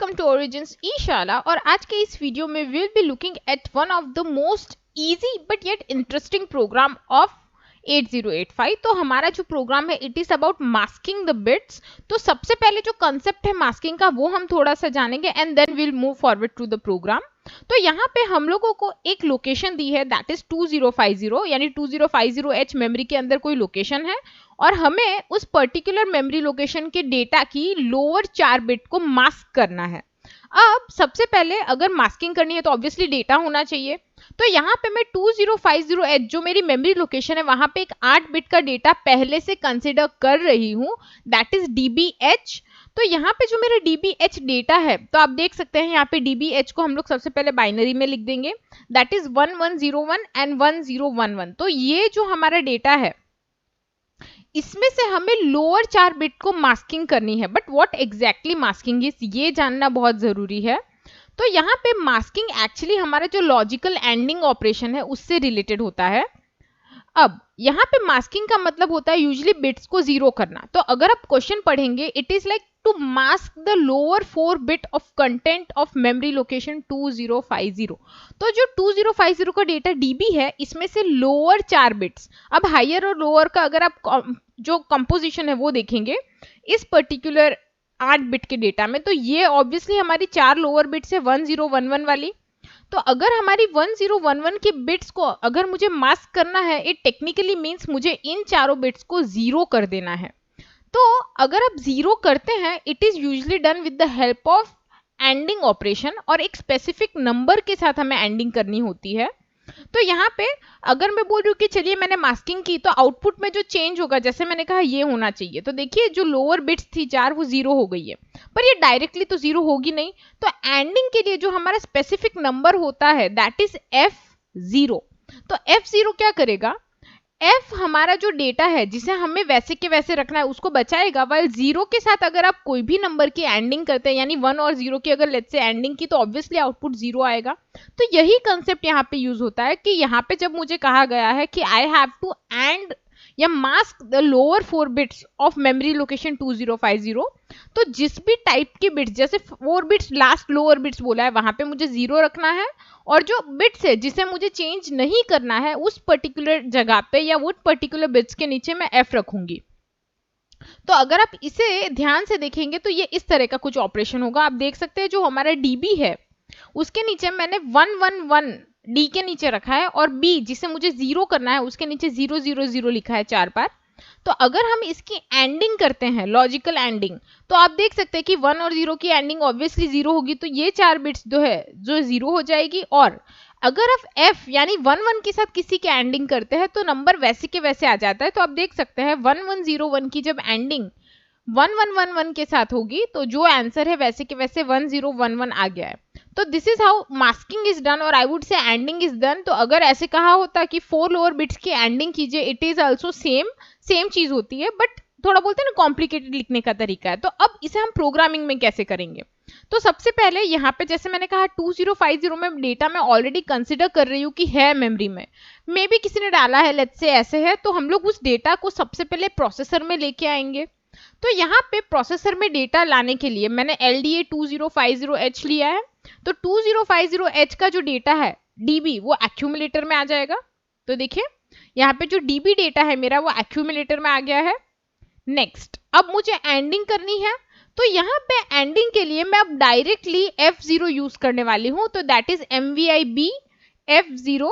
Welcome to origins ईशाला। और आज के इस वीडियो में will be looking at one of the most easy but yet interesting program of 8085। तो हमारा जो प्रोग्राम है it is about masking the bits. तो सबसे पहले जो कंसेप्ट है मास्किंग का वो हम थोड़ा सा जानेंगे and then will move forward to the program. तो यहाँ पे हम लोगों को एक लोकेशन दी है दैट इज 2050, यानी 2050H मेमोरी के अंदर कोई लोकेशन है और हमें उस पर्टिकुलर मेमोरी लोकेशन के डेटा की लोअर 4 बिट को मास्क करना है। अब सबसे पहले अगर मास्किंग करनी है तो ऑब्वियसली डेटा होना चाहिए। तो यहाँ पे मैं 2050H जो मेरी मेमोरी लोकेशन है वहां पे एक 8 बिट का डेटा पहले से कंसिडर कर रही हूँ, दैट इज DBH। तो यहाँ पे जो मेरा DBH डेटा है तो आप देख सकते हैं यहाँ पे DBH को हम लोग सबसे पहले बाइनरी में लिख देंगे, दैट इज 1101 एंड 1011। तो ये जो हमारा डेटा है इसमें से हमें लोअर 4 बिट को मास्किंग करनी है। But what exactly masking is, ये जानना बहुत जरूरी है। तो यहाँ पे मास्किंग एक्चुअली हमारा जो लॉजिकल एंडिंग ऑपरेशन है उससे रिलेटेड होता है। अब यहाँ पे मास्किंग का मतलब होता है यूजुअली बिट्स को जीरो करना। तो अगर आप क्वेश्चन पढ़ेंगे it is like to mask the lower 4 bit of content of memory location 2050। तो जो 2050 का डेटा DB है इसमें से लोअर 4 बिट्स, अब हायर और लोअर का अगर आप जो कंपोजिशन है वो देखेंगे इस पर्टिकुलर 8 बिट के डेटा में, तो ये ऑब्वियसली हमारी 4 लोअर बिट्स है 1011 वाली। तो अगर हमारी 1011 की बिट्स को अगर मुझे मास्क करना है इट टेक्निकली मीन्स मुझे इन चारों बिट्स को जीरो कर देना है। तो अगर आप जीरो करते हैं it is usually done with the help of ending operation और एक स्पेसिफिक नंबर के साथ हमें एंडिंग करनी होती है। तो यहाँ पे अगर मैं बोल रही हूँ कि चलिए मैंने मास्किंग की तो आउटपुट में जो चेंज होगा जैसे मैंने कहा ये होना चाहिए। तो देखिए जो लोअर बिट्स थी 4 वो जीरो हो गई है, पर ये डायरेक्टली तो जीरो होगी नहीं। तो एंडिंग के लिए जो हमारा स्पेसिफिक नंबर होता है दैट इज F0। तो F0 क्या करेगा, F हमारा जो डेटा है जिसे हमें वैसे के वैसे रखना है उसको बचाएगा, वाइल जीरो के साथ अगर आप कोई भी नंबर की एंडिंग करते हैं यानी 1 और 0 की अगर लेट्स से एंडिंग की तो ऑब्वियसली आउटपुट 0 आएगा। तो यही कंसेप्ट यहाँ पे यूज होता है कि यहाँ पे जब मुझे कहा गया है कि आई हैव टू एंड या mask the lower 4 bits of memory location 2050, तो जिस भी टाइप की बिट्स जैसे 4 बिट्स लास्ट लोअर बिट्स बोला है वहां पे मुझे 0 रखना है और जो बिट्स है जिसे मुझे चेंज नहीं करना है उस पर्टिकुलर जगह पे या वो पर्टिकुलर बिट्स के नीचे मैं F रखूंगी। तो अगर आप इसे ध्यान से देखेंगे तो ये इस तरह का कुछ ऑपरेशन होगा। आप देख सकते हैं जो हमारा DB है उसके नीचे मैंने 111 D के नीचे रखा है और B जिसे मुझे जीरो करना है उसके नीचे 000 लिखा है 4 बार। तो अगर हम इसकी एंडिंग करते हैं लॉजिकल एंडिंग तो आप देख सकते हैं कि 1 और 0 की एंडिंग ऑब्वियसली 0 होगी, तो ये 4 बिट्स जो है जो 0 हो जाएगी। और अगर आप F यानी 11 के साथ किसी की एंडिंग करते हैं तो नंबर वैसे के वैसे आ जाता है। तो आप देख सकते हैं 1101 की जब एंडिंग 1111 के साथ होगी तो जो आंसर है वैसे के वैसे 1011 आ गया है। तो this is how masking is done और I would say ANDing is done. तो अगर ऐसे कहा होता कि 4 लोअर बिट्स की एंडिंग कीजिए इट इज आल्सो सेम चीज होती है, बट थोड़ा बोलते हैं ना कॉम्प्लिकेटेड लिखने का तरीका है। तो अब इसे हम प्रोग्रामिंग में कैसे करेंगे, तो सबसे पहले यहाँ पे जैसे मैंने कहा 2050 में डेटा मैं ऑलरेडी कंसिडर कर रही हूँ कि है मेमोरी में, मे बी किसी ने डाला है लेट्स से ऐसे है, तो हम लोग उस डेटा को सबसे पहले प्रोसेसर में लेके आएंगे। तो यहाँ पे प्रोसेसर में डेटा लाने के लिए मैंने LDA 2050H लिया है। तो 2050H का जो डेटा है DB वो एक्यूमुलेटर में आ जाएगा। तो देखिए यहाँ पे जो DB डेटा है मेरा वो एक्यूमुलेटर में आ गया है। नेक्स्ट अब मुझे एंडिंग करनी है, तो यहाँ पे एंडिंग के लिए मैं अब डायरेक्टली F0 यूज करने वाली हूं। तो दैट इज MVIB F0H।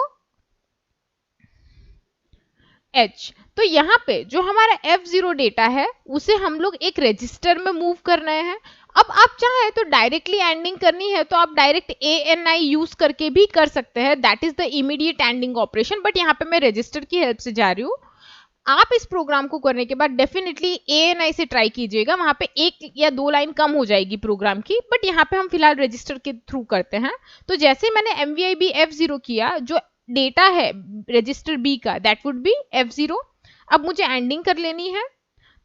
तो यहाँ पे जो हमारा F0 डेटा है उसे हम लोग एक रजिस्टर में मूव कर रहे हैं। अब आप चाहें तो डायरेक्टली एंडिंग करनी है तो आप डायरेक्ट ANI यूज करके भी कर सकते हैं, that is the immediate ending operation. But यहाँ पे मैं रजिस्टर की हेल्प से जा रही हूँ। आप इस प्रोग्राम को करने के बाद डेफिनेटली ANI से ट्राई कीजिएगा, वहां पे 1 या 2 लाइन कम हो जाएगी प्रोग्राम की, बट यहाँ पे हम फिलहाल रजिस्टर के थ्रू करते हैं। तो जैसे मैंने MVIB F0 किया, जो डेटा है रजिस्टर B का दैट वुड बी F0। अब मुझे एंडिंग कर लेनी है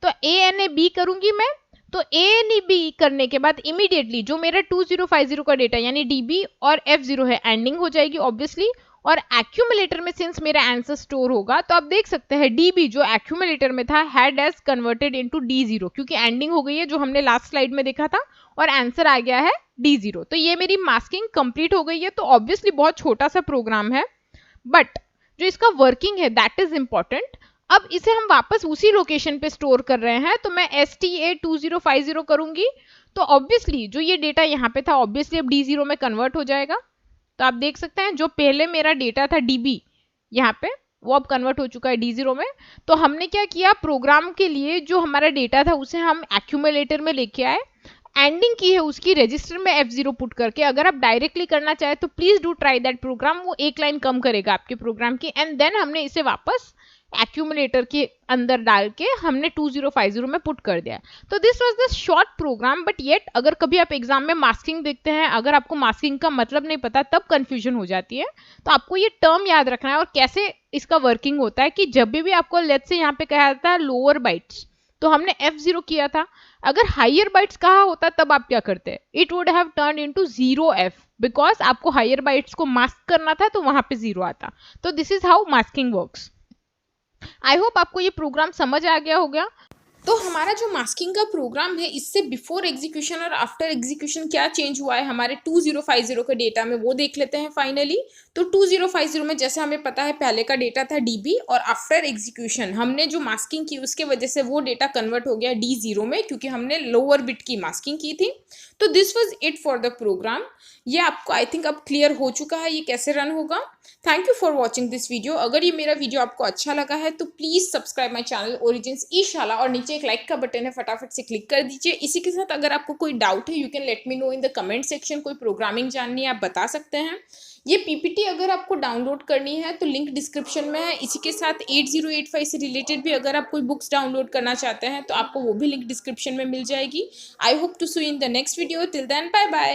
तो ANAB करूंगी मैं। तो ANAB करने के बाद इमीडिएटली जो मेरा 2050 का डेटा यानी DB और F0 है एंडिंग हो जाएगी ऑब्वियसली, और एक्यूमुलेटर में सिंस मेरा आंसर स्टोर होगा तो आप देख सकते हैं डीबी जो एक्यूमुलेटर में था हैड एज कन्वर्टेड इनटू डी0 क्योंकि एंडिंग हो गई है जो हमने लास्ट स्लाइड में देखा था और आंसर आ गया है डी0। तो ये मेरी मास्किंग कंप्लीट हो गई है। तो ऑब्वियसली बहुत छोटा सा प्रोग्राम है बट जो इसका वर्किंग है दैट इज इंपॉर्टेंट। अब इसे हम वापस उसी लोकेशन पे स्टोर कर रहे हैं तो मैं STA2050 करूंगी तो ऑब्वियसली जो ये डेटा यहाँ पे था ऑब्वियसली अब D0 में कन्वर्ट हो जाएगा। तो आप देख सकते हैं जो पहले मेरा डेटा था DB यहाँ पे वो अब कन्वर्ट हो चुका है D0 में। तो हमने क्या किया प्रोग्राम के लिए जो हमारा डेटा था उसे हम एक्यूमुलेटर में लेके आए, एंडिंग की है उसकी रजिस्टर में F0 पुट करके। अगर आप डायरेक्टली करना चाहे तो please do try that program, वो एक लाइन कम करेगा आपके प्रोग्राम की। एंड देन हमने इसे वापस एक्यूमुलेटर के अंदर डाल के हमने 2050 में पुट कर दिया। तो this was the short program but yet अगर कभी आप एग्जाम में मास्किंग देखते हैं, अगर आपको मास्किंग का मतलब नहीं पता तब कंफ्यूजन हो जाती है। तो आपको ये टर्म याद रखना है और कैसे इसका वर्किंग होता है कि जब भी आपको लेट्स से यहाँ पे कहा जाता है लोअर बाइट्स तो हमने F0 किया था, अगर हायर बाइट्स कहा होता तब आप क्या करते, it would have turn into 0F because आपको हायर बाइट्स को मास्क करना था तो वहां पे 0 आता। तो this is how masking works. I hope आपको ये प्रोग्राम समझ आ गया होगा। तो हमारा जो मास्किंग का प्रोग्राम है इससे बिफोर एग्जीक्यूशन और आफ्टर एग्जीक्यूशन क्या चेंज हुआ है हमारे 2050 के डेटा में वो देख लेते हैं फाइनली। तो 2050 में जैसे हमें पता है पहले का डेटा था DB और आफ्टर एग्जीक्यूशन हमने जो मास्किंग की उसके वजह से वो डेटा कन्वर्ट हो गया D0 में क्योंकि हमने लोअर बिट की मास्किंग की थी। तो this was it for the program. ये आपको आई थिंक अब क्लियर हो चुका है ये कैसे रन होगा। Thank you for watching this video. अगर ये मेरा वीडियो आपको अच्छा लगा है तो please subscribe my channel origins e शाला और नीचे एक लाइक का बटन है फटाफट से क्लिक कर दीजिए। इसी के साथ अगर आपको कोई डाउट है you can let me know in the comment section. कोई प्रोग्रामिंग जाननी है आप बता सकते हैं। ये PPT अगर आपको डाउनलोड करनी है तो लिंक डिस्क्रिप्शन में है। इसी के साथ 8085 से रिलेटेड भी अगर आप कोई बुक्स डाउनलोड करना चाहते हैं तो आपको वो भी लिंक डिस्क्रिप्शन में मिल जाएगी। I hope to see you in the next video. Till then bye bye.